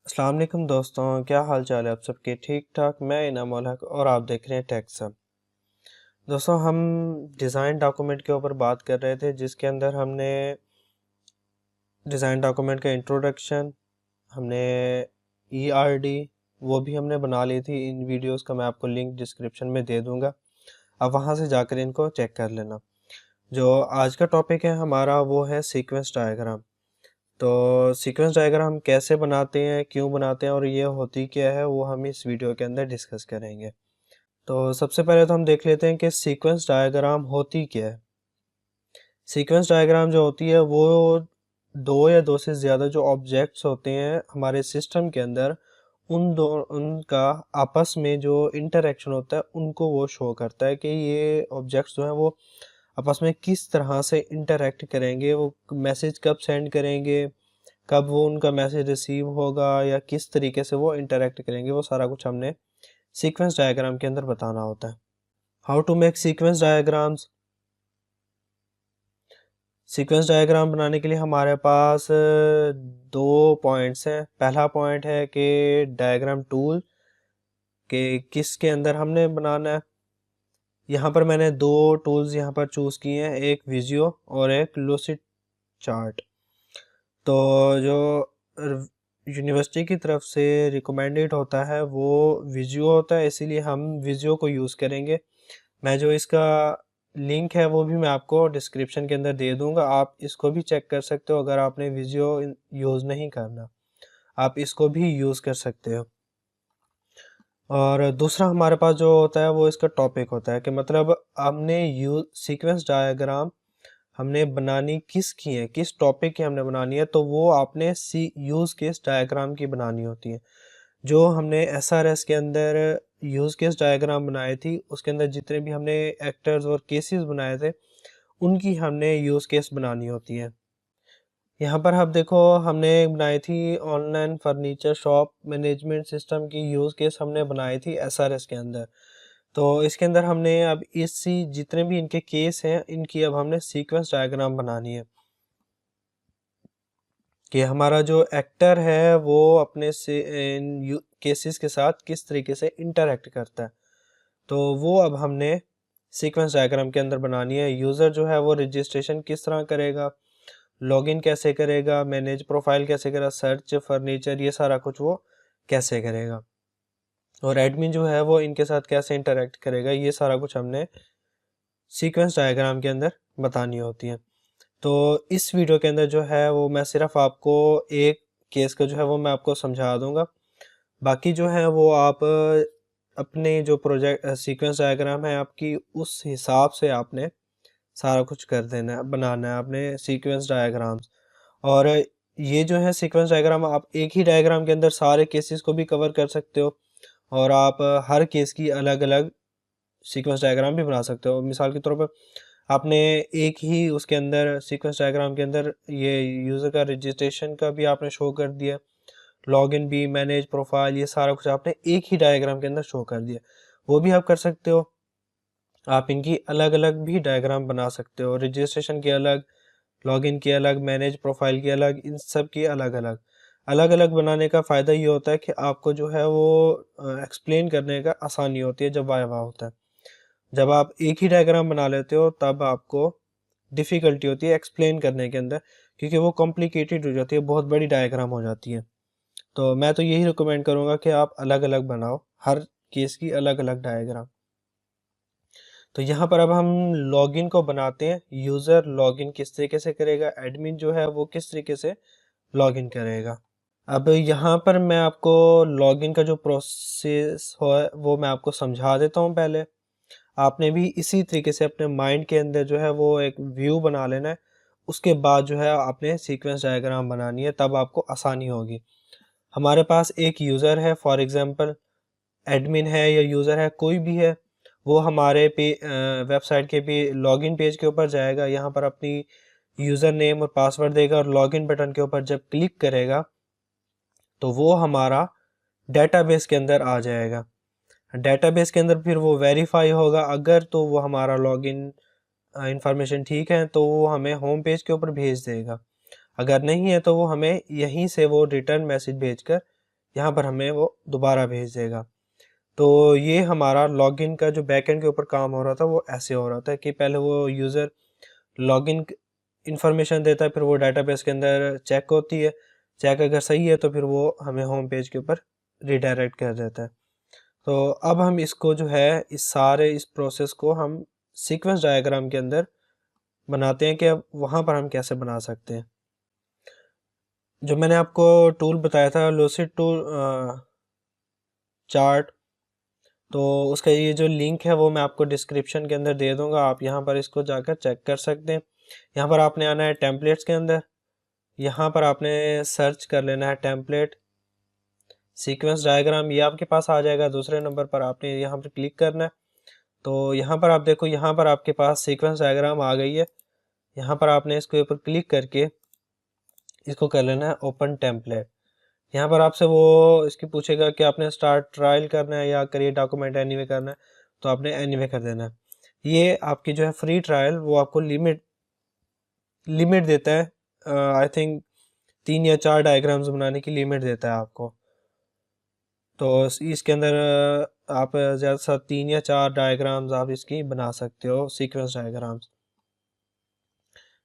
अस्सलाम वालेकुम दोस्तों, क्या हाल चाल है आप सबके? ठीक ठाक। मैं इनाम उल हक और आप देख रहे हैं टेक सब। दोस्तों, हम डिज़ाइन डॉक्यूमेंट के ऊपर बात कर रहे थे, जिसके अंदर हमने डिज़ाइन डॉक्यूमेंट का इंट्रोडक्शन, हमने ईआरडी वो भी हमने बना ली थी। इन वीडियोस का मैं आपको लिंक डिस्क्रिप्शन में दे दूंगा, आप वहां से जाकर इनको चेक कर लेना। जो आज का टॉपिक है हमारा वो है सीक्वेंस डायग्राम। तो सीक्वेंस डायग्राम कैसे बनाते हैं, क्यों बनाते हैं और ये होती क्या है, वो हम इस वीडियो के अंदर डिस्कस करेंगे। तो सबसे पहले तो हम देख लेते हैं कि सीक्वेंस डायग्राम होती क्या है। सीक्वेंस डायग्राम जो होती है वो दो या दो से ज़्यादा जो ऑब्जेक्ट्स होते हैं हमारे सिस्टम के अंदर, उनका आपस में जो इंटरेक्शन होता है उनको वो शो करता है कि ये ऑब्जेक्ट्स जो हैं वो आपस में किस तरह से इंटरेक्ट करेंगे, वो मैसेज कब सेंड करेंगे, कब वो उनका मैसेज रिसीव होगा, या किस तरीके से वो इंटरेक्ट करेंगे, वो सारा कुछ हमने सीक्वेंस डायग्राम के अंदर बताना होता है। How to make sequence diagrams. Sequence diagram बनाने के लिए हमारे पास दो पॉइंट्स हैं। पहला पॉइंट है कि डायग्राम टूल के किसके अंदर हमने बनाना है। यहाँ पर मैंने दो टूल्स यहाँ पर चूज़ किए हैं, एक विजियो और एक लूसिड चार्ट। तो जो यूनिवर्सिटी की तरफ से रिकमेंडेड होता है वो विजियो होता है, इसीलिए हम विजियो को यूज़ करेंगे। मैं जो इसका लिंक है वो भी मैं आपको डिस्क्रिप्शन के अंदर दे दूंगा, आप इसको भी चेक कर सकते हो। अगर आपने विजियो यूज़ नहीं करना, आप इसको भी यूज़ कर सकते हो। और दूसरा हमारे पास जो होता है वो इसका टॉपिक होता है कि मतलब हमने सीक्वेंस डायग्राम हमने बनानी किसकी है, किस टॉपिक की हमने बनानी है, तो वो आपने यूज़ केस डायग्राम की बनानी होती है। जो हमने एसआरएस के अंदर यूज़ केस डायग्राम बनाई थी, उसके अंदर जितने भी हमने एक्टर्स और केसेस बनाए थे उनकी हमने यूज़ केस बनानी होती है। यहाँ पर आप देखो, हमने बनाई थी online furniture shop management system की यूज़ केस हमने बनाई थी एसआरएस के अंदर। तो इसके अंदर हमने अब इसी जितने भी इनके केस हैं इनकी अब हमने सीक्वेंस डायग्राम बनानी है कि हमारा जो एक्टर है वो अपने से इन केसेस के साथ किस तरीके से इंटरेक्ट करता है। तो वो अब हमने सीक्वेंस डायग्राम के अंदर बनानी है। यूज़र जो है वो रजिस्ट्रेशन किस तरह करेगा, लॉगिन कैसे करेगा, मैनेज प्रोफाइल कैसे करेगा, सर्च फर्नीचर ये सारा कुछ वो कैसे करेगा, और एडमिन जो है वो इनके साथ कैसे इंटरेक्ट करेगा, ये सारा कुछ हमने सीक्वेंस डायग्राम के अंदर बतानी होती है। तो इस वीडियो के अंदर जो है वो मैं सिर्फ आपको एक केस का जो है वो मैं आपको समझा दूंगा। बाकी जो है वो आप अपने जो प्रोजेक्ट सीक्वेंस डायग्राम है आपकी, उस हिसाब से आपने सारा कुछ कर देना है, बनाना है आपने सीक्वेंस डायग्राम्स। और ये जो है सीक्वेंस डायग्राम आप एक ही डायग्राम के अंदर सारे केसेस को भी कवर कर सकते हो, और आप हर केस की अलग अलग सीक्वेंस डायग्राम भी बना सकते हो। मिसाल के तौर पर आपने एक ही उसके अंदर सीक्वेंस डायग्राम के अंदर ये यूज़र का रजिस्ट्रेशन का भी आपने शो कर दिया, लॉगिन भी, मैनेज प्रोफाइल, ये सारा कुछ आपने एक ही डायग्राम के अंदर शो कर दिया, वो भी आप कर सकते हो। आप इनकी अलग अलग भी डायग्राम बना सकते हो, रजिस्ट्रेशन की अलग, लॉगिन की अलग, मैनेज प्रोफाइल की अलग, इन सब की अलग अलग। अलग अलग बनाने का फ़ायदा ये होता है कि आपको जो है वो एक्सप्लेन करने का आसानी होती है जब वाइवा होता है। जब आप एक ही डायग्राम बना लेते हो तब आपको डिफ़िकल्टी होती है एक्सप्लेन करने के अंदर, क्योंकि वो कॉम्प्लिकेटेड हो जाती है, बहुत बड़ी डायग्राम हो जाती है। तो मैं तो यही रिकमेंड करूँगा कि आप अलग अलग बनाओ, हर केस की अलग अलग डायग्राम। तो यहाँ पर अब हम लॉगिन को बनाते हैं। यूज़र लॉगिन किस तरीके से करेगा, एडमिन जो है वो किस तरीके से लॉगिन करेगा। अब यहाँ पर मैं आपको लॉगिन का जो प्रोसेस है वो मैं आपको समझा देता हूँ पहले। आपने भी इसी तरीके से अपने माइंड के अंदर जो है वो एक व्यू बना लेना है। उसके बाद जो है आपने सीक्वेंस डायग्राम बनानी है, तब आपको आसानी होगी। हमारे पास एक यूज़र है, फॉर एग्जांपल एडमिन है या यूज़र है कोई भी है, वो हमारे वेबसाइट के भी लॉगिन पेज के ऊपर जाएगा, यहाँ पर अपनी यूज़र नेम और पासवर्ड देगा और लॉगिन बटन के ऊपर जब क्लिक करेगा तो वो हमारा डेटाबेस के अंदर आ जाएगा। डेटाबेस के अंदर फिर वो वेरीफाई होगा, अगर तो वो हमारा लॉगिन इंफॉर्मेशन ठीक है तो वो हमें होम पेज के ऊपर भेज देगा, अगर नहीं है तो वो हमें यहीं से वो रिटर्न मैसेज भेजकर यहाँ पर हमें वो दोबारा भेज देगा। तो ये हमारा लॉगिन का जो बैकएंड के ऊपर काम हो रहा था वो ऐसे हो रहा था कि पहले वो यूज़र लॉगिन इंफॉर्मेशन देता है, फिर वो डाटाबेस के अंदर चेक होती है, चेक अगर सही है तो फिर वो हमें होम पेज के ऊपर रिडायरेक्ट कर देता है। तो अब हम इसको जो है इस प्रोसेस को हम सीक्वेंस डायग्राम के अंदर बनाते हैं कि अब वहाँ पर हम कैसे बना सकते हैं। जो मैंने आपको टूल बताया था लूसिड टूल चार्ट, तो उसका ये जो लिंक है वो मैं आपको डिस्क्रिप्शन के अंदर दे दूंगा, आप यहाँ पर इसको जाकर चेक कर सकते हैं। यहाँ पर आपने आना है टेम्पलेट्स के अंदर, यहाँ पर आपने सर्च कर लेना है टेम्पलेट सीक्वेंस डायग्राम, ये आपके पास आ जाएगा। दूसरे नंबर पर आपने यहाँ पर क्लिक करना है, तो यहाँ पर आप देखो यहाँ पर आपके पास सीक्वेंस डायग्राम आ गई है। यहाँ पर आपने इसके ऊपर क्लिक करके इसको कर लेना है ओपन टेम्पलेट। यहाँ पर आपसे वो इसकी पूछेगा कि आपने स्टार्ट ट्रायल करना है या क्रिएट डॉक्यूमेंट एनीवे करना है, तो आपने एनीवे कर देना है। ये आपकी जो है फ्री ट्रायल वो आपको लिमिट देता है, आई थिंक 3 या 4 डायग्राम्स बनाने की लिमिट देता है आपको। तो इसके अंदर आप ज़्यादा से 3 या 4 डायग्राम्स आप इसकी बना सकते हो, सीक्वेंस डायग्राम्स।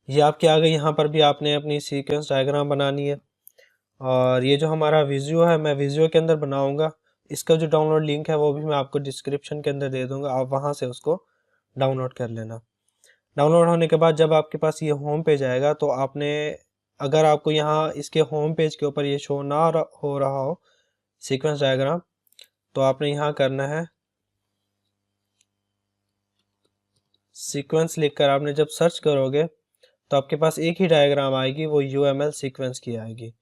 ये आपके आ गई, यहाँ पर भी आपने अपनी सीक्वेंस डायग्राम बनानी है। और ये जो हमारा विजुअल है मैं विजुअल के अंदर बनाऊंगा, इसका जो डाउनलोड लिंक है वो भी मैं आपको डिस्क्रिप्शन के अंदर दे दूंगा, आप वहां से उसको डाउनलोड कर लेना। डाउनलोड होने के बाद जब आपके पास ये होम पेज आएगा तो आपने, अगर आपको यहाँ इसके होम पेज के ऊपर ये शो ना हो रहा हो सीक्वेंस डायग्राम, तो आपने यहाँ करना है सीक्वेंस लिखकर आपने जब सर्च करोगे तो आपके पास एक ही डायग्राम आएगी, वो UML सीक्वेंस की आएगी।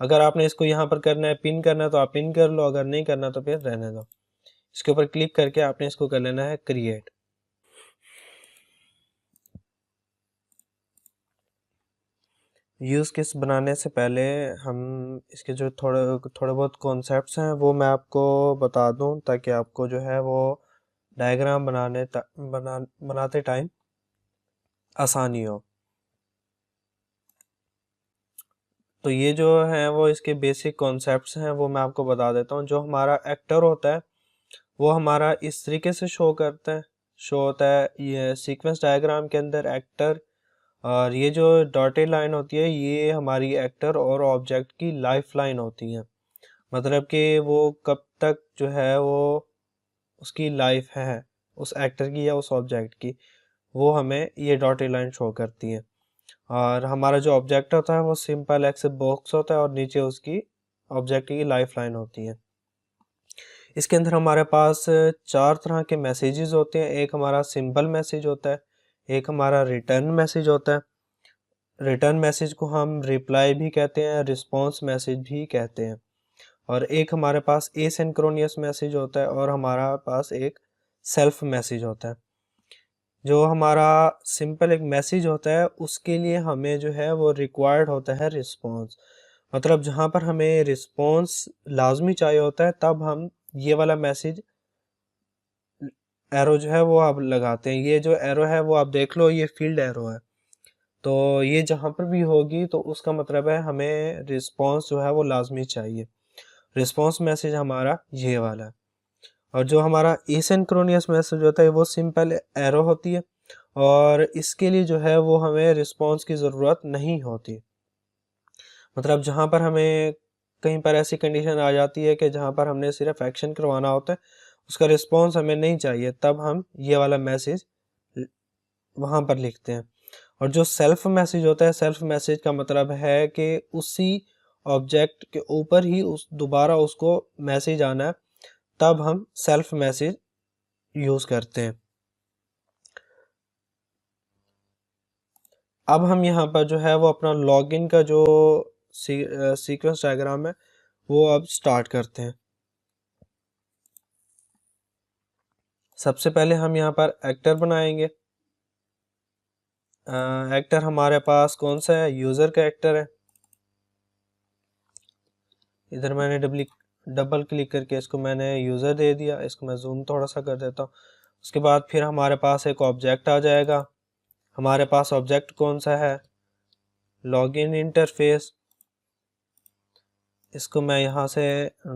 अगर आपने इसको यहाँ पर करना है पिन करना है तो आप पिन कर लो, अगर नहीं करना तो फिर रहने दो। इसके ऊपर क्लिक करके आपने इसको कर लेना है क्रिएट। यूज़ केस बनाने से पहले हम इसके जो थोड़े बहुत कॉन्सेप्ट्स हैं वो मैं आपको बता दूं, ताकि आपको जो है वो डायग्राम बनाते टाइम आसानी हो। तो ये जो है वो इसके बेसिक कॉन्सेप्ट्स हैं वो मैं आपको बता देता हूँ। जो हमारा एक्टर होता है वो हमारा इस तरीके से शो होता है ये सीक्वेंस डायग्राम के अंदर एक्टर। और ये जो डॉटेड लाइन होती है ये हमारी एक्टर और ऑब्जेक्ट की लाइफ लाइन होती है, मतलब कि वो कब तक जो है वो उसकी लाइफ है उस एक्टर की या उस ऑब्जेक्ट की, वो हमें ये डॉटेड लाइन शो करती है। और हमारा जो ऑब्जेक्ट होता है वो सिंपल एक से बॉक्स होता है और नीचे उसकी ऑब्जेक्ट की लाइफ लाइन होती है। इसके अंदर हमारे पास 4 तरह के मैसेजेस होते हैं। एक हमारा सिंपल मैसेज होता है, एक हमारा रिटर्न मैसेज होता है, रिटर्न मैसेज को हम रिप्लाई भी कहते हैं, रिस्पॉन्स मैसेज भी कहते हैं। और एक हमारे पास एसिंक्रोनियस मैसेज होता है और हमारा पास एक सेल्फ मैसेज होता है। जो हमारा सिंपल एक मैसेज होता है उसके लिए हमें जो है वो रिक्वायर्ड होता है रिस्पॉन्स, मतलब जहाँ पर हमें रिस्पॉन्स लाजमी चाहिए होता है तब हम ये वाला मैसेज एरो जो है वो आप लगाते हैं। ये जो एरो है वो आप देख लो, ये फील्ड एरो है, तो ये जहाँ पर भी होगी तो उसका मतलब है हमें रिस्पॉन्स जो है वो लाजमी चाहिए। रिस्पॉन्स मैसेज हमारा ये वाला है। और जो हमारा एसिंक्रोनियस मैसेज होता है वो सिंपल एरो होती है और इसके लिए जो है वो हमें रिस्पॉन्स की ज़रूरत नहीं होती। मतलब जहाँ पर हमें कहीं पर ऐसी कंडीशन आ जाती है कि जहाँ पर हमने सिर्फ एक्शन करवाना होता है, उसका रिस्पॉन्स हमें नहीं चाहिए, तब हम ये वाला मैसेज वहाँ पर लिखते हैं। और जो सेल्फ मैसेज होता है, सेल्फ मैसेज का मतलब है कि उसी ऑब्जेक्ट के ऊपर ही दोबारा उसको मैसेज आना है, तब हम सेल्फ मैसेज यूज़ करते हैं। अब हम यहाँ पर जो है वो अपना लॉगिन का जो सीक्वेंस डायग्राम है वो अब स्टार्ट करते हैं। सबसे पहले हम यहाँ पर एक्टर बनाएंगे। एक्टर हमारे पास कौन सा है, यूज़र का एक्टर है। इधर मैंने डबल क्लिक करके इसको मैंने यूज़र दे दिया, इसको मैं जूम थोड़ा सा कर देता हूँ। उसके बाद फिर हमारे पास एक ऑब्जेक्ट आ जाएगा। हमारे पास ऑब्जेक्ट कौन सा है, लॉगिन इंटरफेस। इसको मैं यहाँ से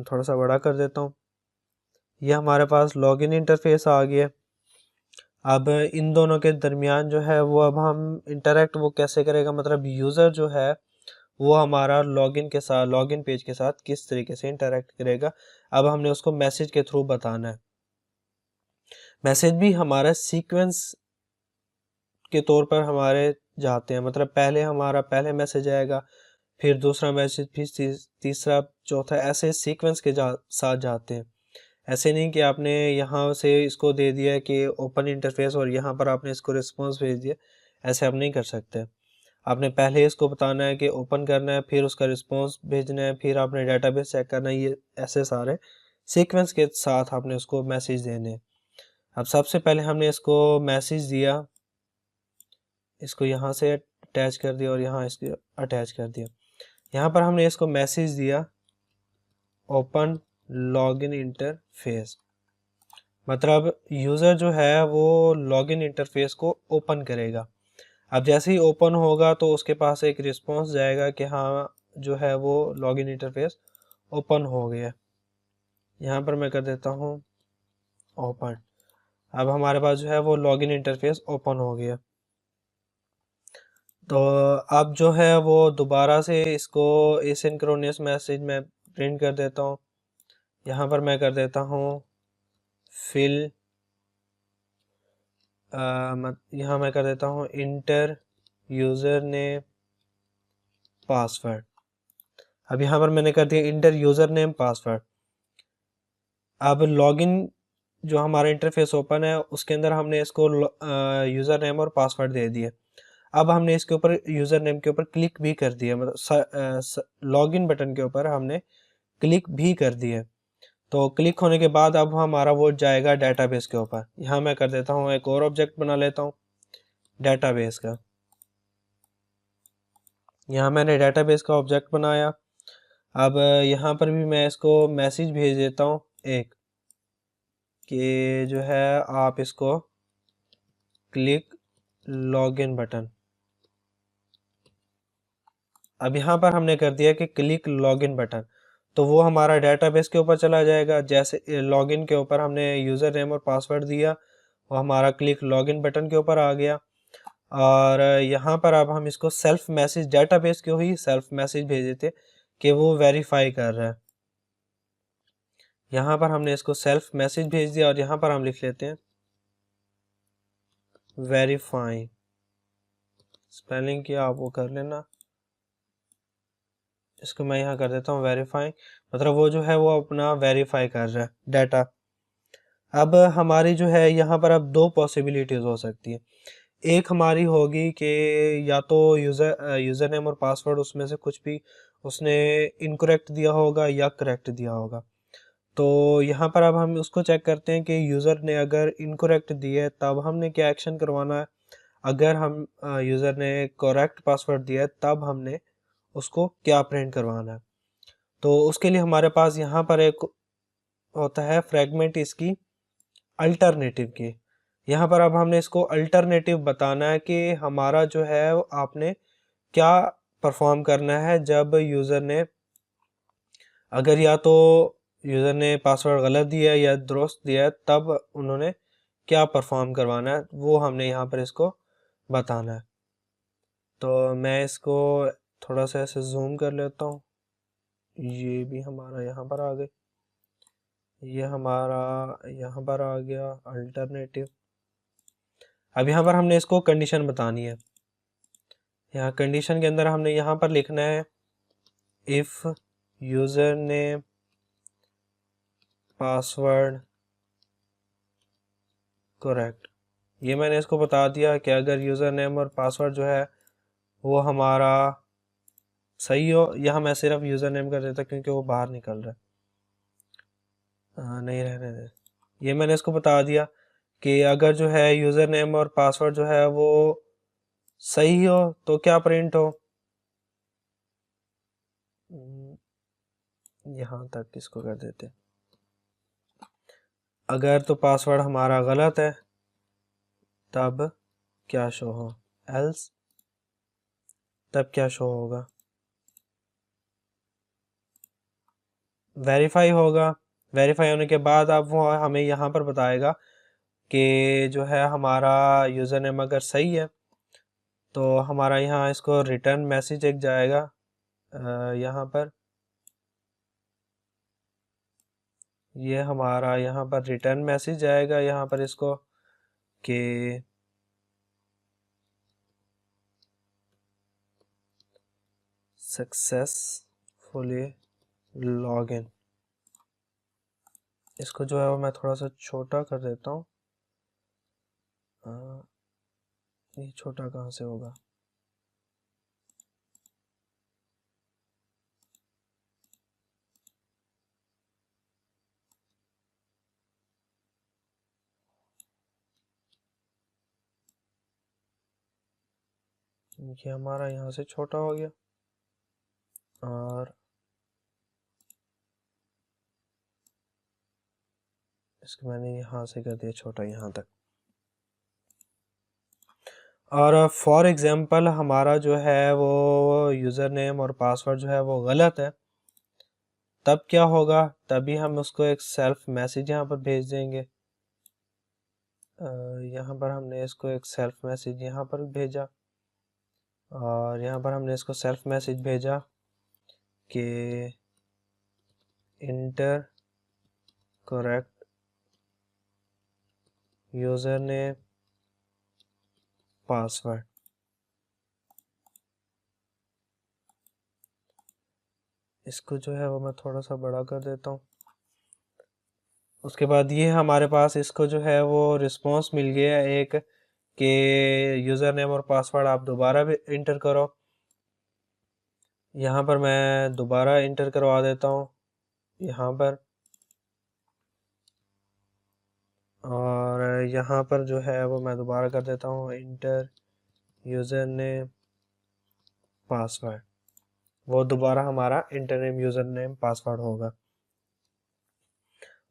थोड़ा सा बड़ा कर देता हूँ। यह हमारे पास लॉगिन इंटरफेस आ गया। अब इन दोनों के दरमियान जो है वो अब हम इंटरेक्ट वो कैसे करेगा, मतलब यूज़र जो है वो हमारा लॉगिन पेज के साथ किस तरीके से इंटरेक्ट करेगा। अब हमने उसको मैसेज के थ्रू बताना है। मैसेज भी हमारा सीक्वेंस के तौर पर हमारे जाते हैं, मतलब पहले मैसेज आएगा, फिर दूसरा मैसेज, फिर तीसरा, चौथा, ऐसे सीक्वेंस के साथ जाते हैं। ऐसे नहीं कि आपने यहाँ से इसको दे दिया कि ओपन इंटरफेस और यहाँ पर आपने इसको रिस्पॉन्स भेज दिया। ऐसे आप नहीं कर सकते। आपने पहले इसको बताना है कि ओपन करना है, फिर उसका रिस्पॉन्स भेजना है, फिर आपने डेटाबेस चेक करना है। ये ऐसे सारे सीक्वेंस के साथ आपने उसको मैसेज देने हैं। अब सबसे पहले हमने इसको मैसेज दिया, इसको यहाँ से अटैच कर दिया और यहाँ इसको अटैच कर दिया। यहाँ पर हमने इसको मैसेज दिया ओपन लॉगिन इंटरफेस, मतलब यूज़र जो है वो लॉगिन इंटरफेस को ओपन करेगा। अब जैसे ही ओपन होगा तो उसके पास एक रिस्पॉन्स जाएगा कि हाँ जो है वो लॉगिन इंटरफेस ओपन हो गया। यहाँ पर मैं कर देता हूँ ओपन। अब हमारे पास जो है वो लॉगिन इंटरफेस ओपन हो गया। तो अब जो है वो दोबारा से इसको एसिंक्रोनस मैसेज में प्रिंट कर देता हूँ। यहाँ पर मैं कर देता हूँ फिल, यहाँ मैं कर देता हूँ इंटर यूज़र नेम पासवर्ड। अब यहाँ पर मैंने कर दिया इंटर यूज़र नेम पासवर्ड। अब लॉगिन जो हमारा इंटरफेस ओपन है उसके अंदर हमने इसको यूज़र नेम और पासवर्ड दे दिया। अब हमने इसके ऊपर यूज़र नेम के ऊपर क्लिक भी कर दिया, मतलब लॉगिन बटन के ऊपर हमने क्लिक भी कर दिया। तो क्लिक होने के बाद अब हमारा वो जाएगा डेटाबेस के ऊपर। यहाँ मैं कर देता हूँ एक और ऑब्जेक्ट बना लेता हूँ डेटाबेस का। यहाँ मैंने डेटाबेस का ऑब्जेक्ट बनाया। अब यहाँ पर भी मैं इसको मैसेज भेज देता हूँ एक, कि जो है आप इसको क्लिक लॉगिन बटन। अब यहाँ पर हमने कर दिया कि क्लिक लॉगिन बटन, तो वो हमारा डेटाबेस के ऊपर चला जाएगा। जैसे लॉगिन के ऊपर हमने यूज़र नेम और पासवर्ड दिया, वो हमारा क्लिक लॉगिन बटन के ऊपर आ गया। और यहाँ पर अब हम इसको सेल्फ मैसेज, डेटाबेस को ही सेल्फ मैसेज भेज देते कि वो वेरीफाई कर रहा है। यहाँ पर हमने इसको सेल्फ मैसेज भेज दिया और यहाँ पर हम लिख लेते हैं वेरीफाई। स्पेलिंग किया आप वो कर लेना। इसको मैं यहाँ कर देता हूँ वेरीफाई, मतलब वो जो है वो अपना वेरीफाई कर रहा है डाटा। अब हमारी जो है यहाँ पर अब दो पॉसिबिलिटीज़ हो सकती है। एक हमारी होगी कि या तो यूज़र नेम और पासवर्ड उसमें से कुछ भी उसने इनकरेक्ट दिया होगा या करेक्ट दिया होगा। तो यहाँ पर अब हम उसको चेक करते हैं कि यूज़र ने अगर इनकरेक्ट दिया है तब हमने क्या एक्शन करवाना है। अगर हम यूज़र ने करेक्ट पासवर्ड दिया है तब हमने उसको क्या प्रिंट करवाना है। तो उसके लिए हमारे पास यहाँ पर एक होता है फ्रेगमेंट इसकी अल्टरनेटिव की। यहाँ पर अब हमने इसको अल्टरनेटिव बताना है कि हमारा जो है आपने क्या परफॉर्म करना है जब यूज़र ने, अगर या तो यूज़र ने पासवर्ड गलत दिया है या दुरुस्त दिया है, तब उन्होंने क्या परफॉर्म करवाना है वो हमने यहाँ पर इसको बताना है। तो मैं इसको थोड़ा सा ऐसे जूम कर लेता हूँ। ये भी हमारा यहाँ पर आ गए, ये हमारा यहाँ पर आ गया अल्टरनेटिव। अब यहाँ पर हमने इसको कंडीशन बतानी है। यहाँ कंडीशन के अंदर हमने यहाँ पर लिखना है if user name password correct. ये मैंने इसको बता दिया कि अगर यूज़र नेम और पासवर्ड जो है वो हमारा सही हो। यहाँ मैं सिर्फ यूज़र नेम कर देता क्योंकि वो बाहर निकल रहा है। नहीं रहने दे। ये मैंने इसको बता दिया कि अगर जो है यूज़र नेम और पासवर्ड जो है वो सही हो तो क्या प्रिंट हो। यहाँ तक इसको कर देते। अगर तो पासवर्ड हमारा गलत है तब क्या शो हो, एल्स तब क्या शो होगा। वेरीफाई होगा। वेरीफाई होने के बाद अब वो हमें यहाँ पर बताएगा कि जो है हमारा यूज़र नेम अगर सही है तो हमारा यहाँ इसको रिटर्न मैसेज एक जाएगा यहाँ पर, ये हमारा यहाँ पर रिटर्न मैसेज आएगा यहाँ पर इसको कि सक्सेसफुली लॉगिन। इसको जो है वो मैं थोड़ा सा छोटा कर देता हूँ। ये छोटा कहाँ से होगा? ये हमारा यहाँ से छोटा हो गया और इसको मैंने यहाँ से कर दिया छोटा यहाँ तक। और फॉर एग्जांपल हमारा जो है वो यूज़र नेम और पासवर्ड जो है वो गलत है, तब क्या होगा? तभी हम उसको एक सेल्फ मैसेज यहाँ पर भेज देंगे। यहाँ पर हमने इसको एक सेल्फ मैसेज यहाँ पर भेजा और यहाँ पर हमने इसको सेल्फ मैसेज भेजा कि inter correct user name password. इसको जो है वो मैं थोड़ा सा बड़ा कर देता हूँ। उसके बाद ये हमारे पास इसको जो है वो रिस्पॉन्स मिल गया एक कि यूज़र नेम और पासवर्ड आप दोबारा भी इंटर करो। यहाँ पर मैं दोबारा इंटर करवा देता हूँ यहाँ पर, और यहाँ पर जो है वो मैं दोबारा कर देता हूँ इंटर यूज़र नेम पासवर्ड। वो दोबारा हमारा inter name user name password होगा।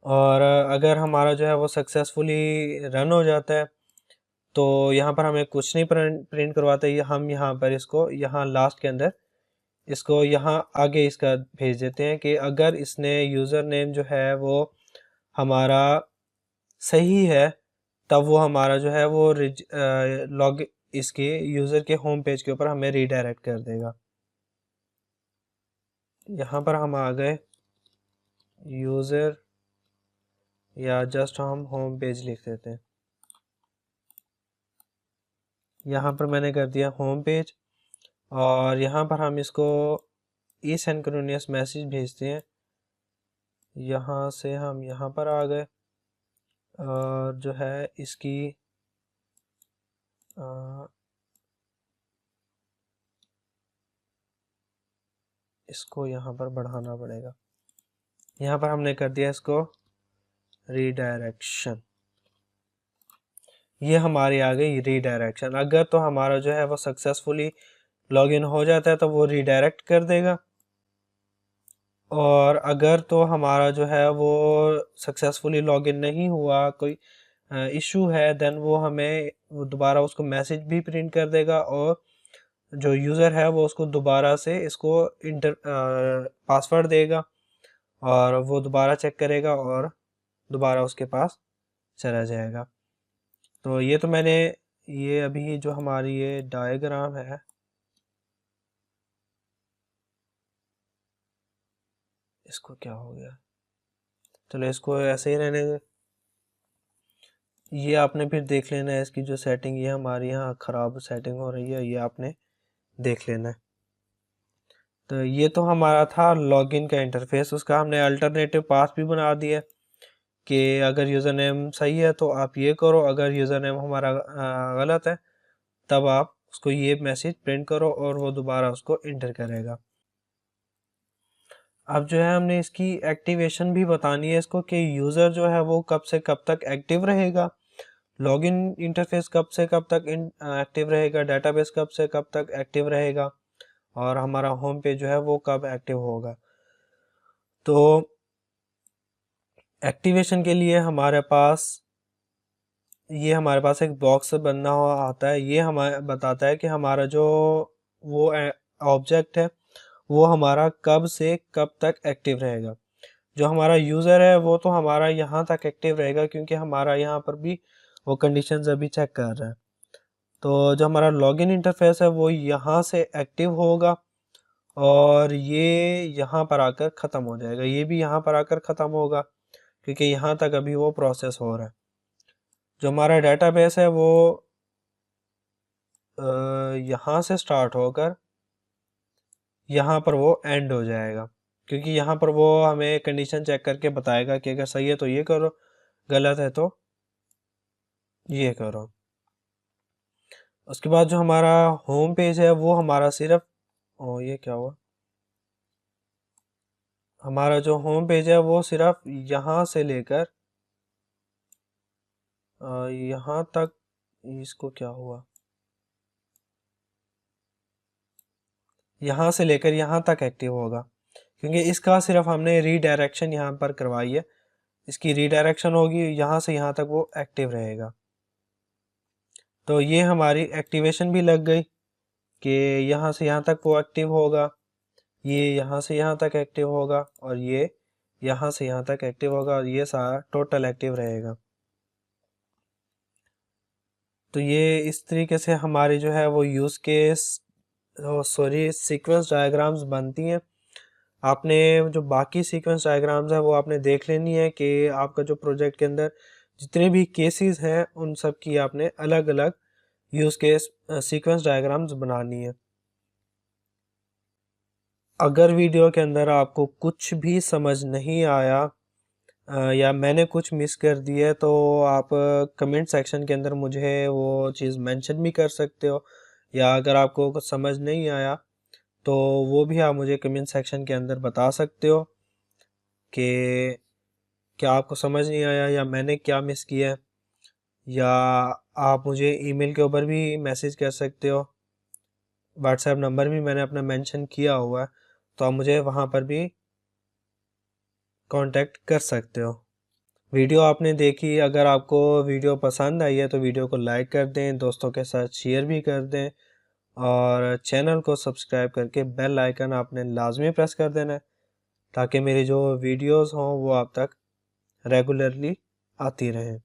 और अगर हमारा जो है वो सक्सेसफुली रन हो जाता है तो यहाँ पर हमें कुछ नहीं प्रिंट करवाते, हम यहाँ पर इसको यहाँ लास्ट के अंदर इसको यहाँ आगे इसका भेज देते हैं कि अगर इसने यूज़र नेम जो है वो हमारा सही है तब वो हमारा जो है वो लॉग इसके यूज़र के होम पेज के ऊपर हमें रीडायरेक्ट कर देगा। यहाँ पर हम आ गए यूज़र या जस्ट हम होम पेज लिख देते हैं। यहाँ पर मैंने कर दिया होम पेज और यहाँ पर हम इसको एसिंक्रोनस मैसेज भेजते हैं। यहाँ से हम यहाँ पर आ गए और जो है इसकी इसको यहाँ पर बढ़ाना पड़ेगा। यहाँ पर हमने कर दिया इसको रीडायरेक्शन। ये हमारी आ गई रीडायरेक्शन। अगर तो हमारा जो है वो सक्सेसफुली लॉगिन हो जाता है तो वो रीडायरेक्ट कर देगा, और अगर तो हमारा जो है वो सक्सेसफुली लॉगिन नहीं हुआ, कोई इशू है, देन वो हमें दोबारा उसको मैसेज भी प्रिंट कर देगा और जो यूज़र है वो उसको दोबारा से इसको इंटर पासवर्ड देगा और वो दोबारा चेक करेगा और दोबारा उसके पास चला जाएगा। तो ये तो मैंने ये अभी जो हमारी ये डायग्राम है इसको क्या हो गया, चलो इसको ऐसे ही रहने दे। ये आपने फिर देख लेना है इसकी जो सेटिंग ये हमारी यहाँ ख़राब सेटिंग हो रही है, ये आपने देख लेना है। तो ये तो हमारा था लॉगिन का इंटरफेस। उसका हमने अल्टरनेटिव पाथ भी बना दिया कि अगर यूज़र नेम सही है तो आप ये करो, अगर यूज़र नेम हमारा गलत है तब आप उसको ये मैसेज प्रिंट करो और वो दोबारा उसको इंटर करेगा। अब जो है हमने इसकी एक्टिवेशन भी बतानी है इसको कि यूज़र जो है वो कब से कब तक एक्टिव रहेगा, लॉगिन इंटरफेस कब से कब तक एक्टिव रहेगा, डेटाबेस कब से कब तक एक्टिव रहेगा और हमारा होम पेज जो है वो कब एक्टिव होगा। तो एक्टिवेशन के लिए हमारे पास एक बॉक्स बनना हुआ आता है। ये हमारे बताता है कि हमारा जो वो ऑब्जेक्ट है वो हमारा कब से कब तक एक्टिव रहेगा। जो हमारा यूज़र है वो तो हमारा यहाँ तक एक्टिव रहेगा क्योंकि हमारा यहाँ पर भी वो कंडीशंस अभी चेक कर रहा है। तो जो हमारा लॉगिन इंटरफेस है वो यहाँ से एक्टिव होगा और ये यहाँ पर आकर ख़त्म हो जाएगा, ये भी यहाँ पर आकर ख़त्म होगा क्योंकि यहाँ तक अभी वो प्रोसेस हो रहा है। जो हमारा डेटाबेस है वो यहाँ से स्टार्ट होकर यहाँ पर वो एंड हो जाएगा क्योंकि यहाँ पर वो हमें कंडीशन चेक करके बताएगा कि अगर सही है तो ये करो, गलत है तो ये करो। उसके बाद जो हमारा होम पेज है वो हमारा सिर्फ ये क्या हुआ, हमारा जो होम पेज है वो सिर्फ यहाँ से लेकर यहाँ तक, इसको क्या हुआ, यहाँ से लेकर यहाँ तक एक्टिव होगा क्योंकि इसका सिर्फ हमने रीडायरेक्शन यहाँ पर करवाई है। इसकी रीडायरेक्शन होगी, यहाँ से यहाँ तक वो एक्टिव रहेगा। तो ये हमारी एक्टिवेशन भी लग गई कि यहाँ से यहाँ तक वो एक्टिव होगा, ये यहाँ से यहाँ तक एक्टिव होगा और ये यहाँ से यहाँ तक एक्टिव होगा और ये सारा टोटल एक्टिव रहेगा। तो ये इस तरीके से हमारी जो है वो use case sorry sequence diagrams बनती हैं। आपने जो बाकी सीक्वेंस डायग्राम्स है वो आपने देख लेनी है कि आपका जो प्रोजेक्ट के अंदर जितने भी केसेस हैं उन सब की आपने अलग अलग यूज़ केस सीक्वेंस डायग्राम्स बनानी है। अगर वीडियो के अंदर आपको कुछ भी समझ नहीं आया या मैंने कुछ मिस कर दी है तो आप कमेंट सेक्शन के अंदर मुझे वो चीज़ मेंशन भी कर सकते हो, या अगर आपको कुछ समझ नहीं आया तो वो भी आप मुझे कमेंट सेक्शन के अंदर बता सकते हो कि क्या आपको समझ नहीं आया या मैंने क्या मिस किया है, या आप मुझे ईमेल के ऊपर भी मैसेज कर सकते हो। व्हाट्सएप नंबर भी मैंने अपना मेंशन किया हुआ है तो आप मुझे वहाँ पर भी कांटेक्ट कर सकते हो। वीडियो आपने देखी, अगर आपको वीडियो पसंद आई है तो वीडियो को लाइक कर दें, दोस्तों के साथ शेयर भी कर दें और चैनल को सब्सक्राइब करके बेल आइकन आपने लाजमी प्रेस कर देना है ताकि मेरी जो वीडियोस हों वो आप तक रेगुलरली आती रहें।